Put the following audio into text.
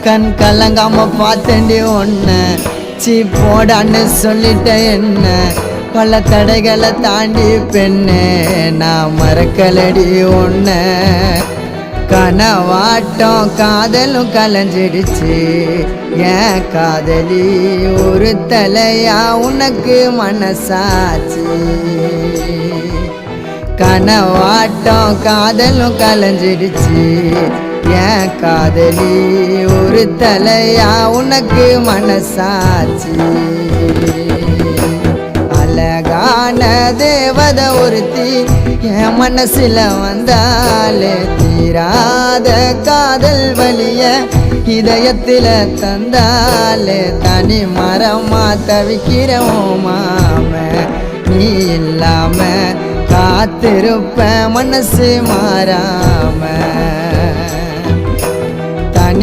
கண் கலங்காம பார்த்தேன்டி ஒன்ன சீ போடான்னு சொல்லிட்ட என்ன பல தடைகளை தாண்டி பெண்ணே நான் மறக்கலடி ஒன்ன கனவாட்டம் காதலும் கலைஞ்சிடுச்சு ஏன் காதலி ஒரு தலையா உனக்கு மனசாச்சு கனவாட்டம் காதலும் கலைஞ்சிடுச்சு ஏன் காதலி ஒரு தலையா உனக்கு மனசாச்சு அழகான தேவதை ஒருத்தி என் மனசுல வந்தாலே தீராத காதல் வலிய இதயத்தில தந்தாலே தனி மரமா தவிக்கிறோம் மாம நீ இல்லாம காத்திருப்ப மனசு மாறாம